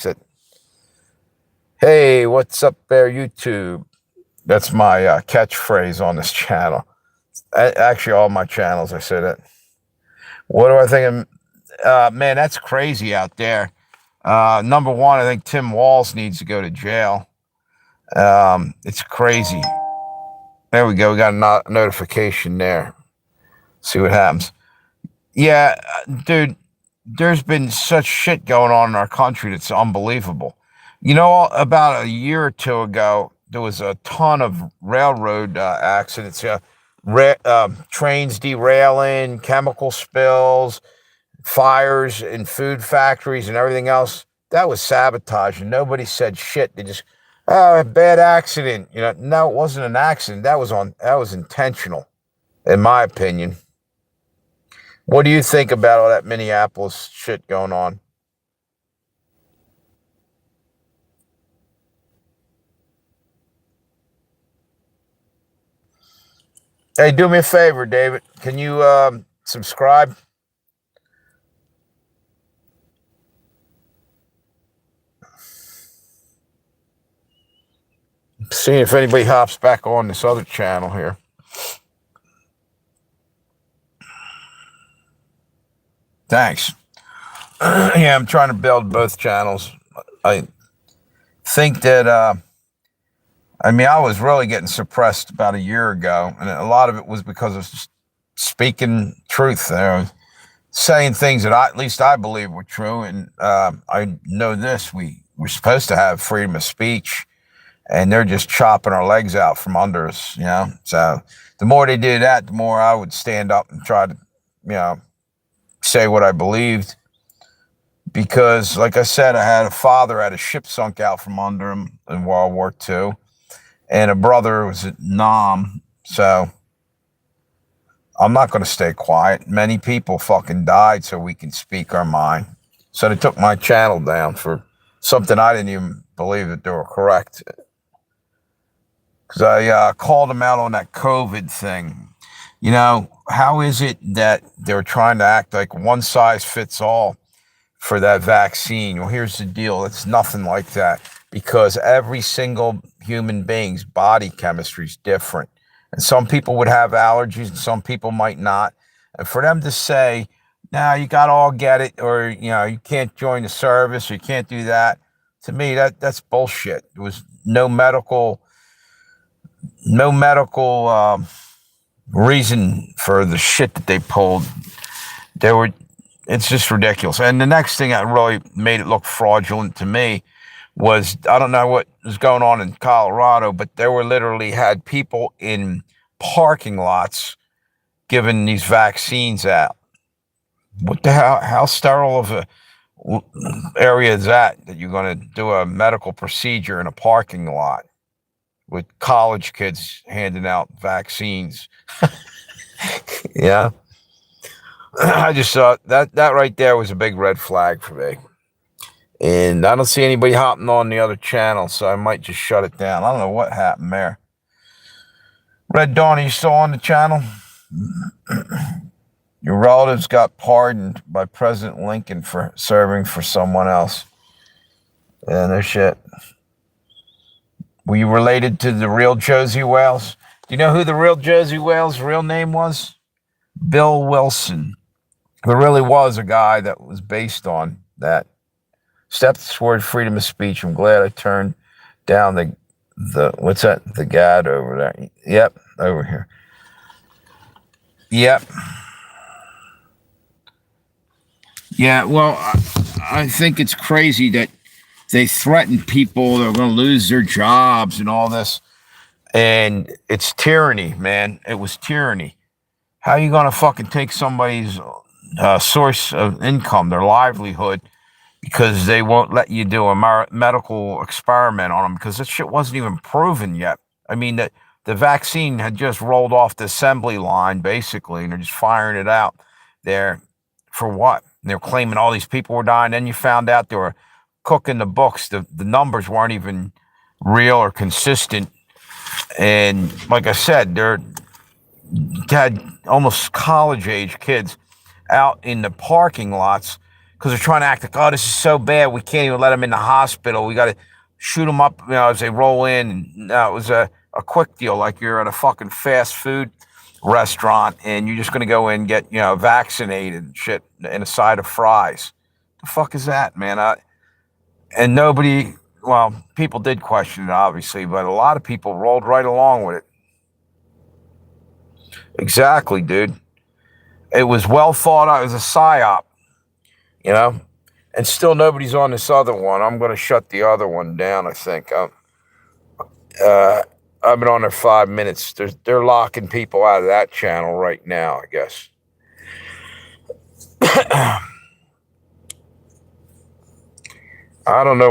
Said, hey, what's up there, YouTube? That's my catchphrase on this channel. Actually, all my channels, I say that. What do I think? Man, that's crazy out there. Number one, I think Tim Walz needs to go to jail. It's crazy. There we go. We got a notification there. See what happens. Yeah, dude, there's been such shit going on in our country that's unbelievable. You know, about a year or two ago, there was a ton of railroad accidents, trains derailing, chemical spills, fires in food factories, and everything else. That was sabotage, and nobody said shit. They just, oh, a bad accident. No, it wasn't an accident. That was intentional, in my opinion. What do you think about all that Minneapolis shit going on? Hey, do me a favor, David. Can you subscribe? Seeing if anybody hops back on this other channel here. Thanks. Yeah, I'm trying to build both channels. I think that I was really getting suppressed about a year ago, and a lot of it was because of speaking truth. Saying things that at least I believe were true, and I know this: we're supposed to have freedom of speech, and they're just chopping our legs out from under us. So the more they do that, the more I would stand up and try to, say what I believed. Because, like I said, I had a father had a ship sunk out from under him in World War II, and a brother was at Nam. So I'm not going to stay quiet. Many people fucking died so we can speak our mind. So they took my channel down for something I didn't even believe that they were correct. Because I called them out on that COVID thing. How is it that they're trying to act like one size fits all for that vaccine? Well, here's the deal. It's nothing like that, because every single human being's body chemistry is different. And some people would have allergies and some people might not. And for them to say, now you got to all get it, or, you can't join the service, or you can't do that, to me, that's bullshit. There was no medical reason for the shit that they pulled. It's just ridiculous. And the next thing that really made it look fraudulent to me was, I don't know what was going on in Colorado, but they were literally had people in parking lots giving these vaccines out. What the hell? How sterile of a area is that you're going to do a medical procedure in a parking lot with college kids handing out vaccines? Yeah. I just thought that right there was a big red flag for me. And I don't see anybody hopping on the other channel, so I might just shut it down. I don't know what happened there. Red Dawn, are you still on the channel? Your relatives got pardoned by President Lincoln for serving for someone else. Yeah, no shit. Were you related to the real Josey Wales? Do you know who the real Josey Wales' real name was? Bill Wilson. There really was a guy that was based on that. Steps toward freedom of speech. I'm glad I turned down the what's that? The GAD over there. Yep, over here. Yep. Yeah, well, I think it's crazy that they threaten people they're going to lose their jobs and all this. And it's tyranny, man. It was tyranny. How are you going to fucking take somebody's source of income, their livelihood, because they won't let you do a medical experiment on them, because this shit wasn't even proven yet. I mean, the vaccine had just rolled off the assembly line, basically, and they're just firing it out there for what? And they're claiming all these people were dying. Then you found out they were cooking the books. The numbers weren't even real or consistent. And like I said, they're had almost college-age kids out in the parking lots because they're trying to act like, oh, this is so bad, we can't even let them in the hospital. We got to shoot them up, as they roll in. And no, it was a quick deal, like you're at a fucking fast food restaurant and you're just going to go in and get, vaccinated and shit and a side of fries. The fuck is that, man? And nobody, well, people did question it, obviously, but a lot of people rolled right along with it. Exactly, dude. It was well thought out. It was a psyop, and still nobody's on this other one. I'm going to shut the other one down, I think. I've been on there 5 minutes. They're locking people out of that channel right now, I guess. I don't know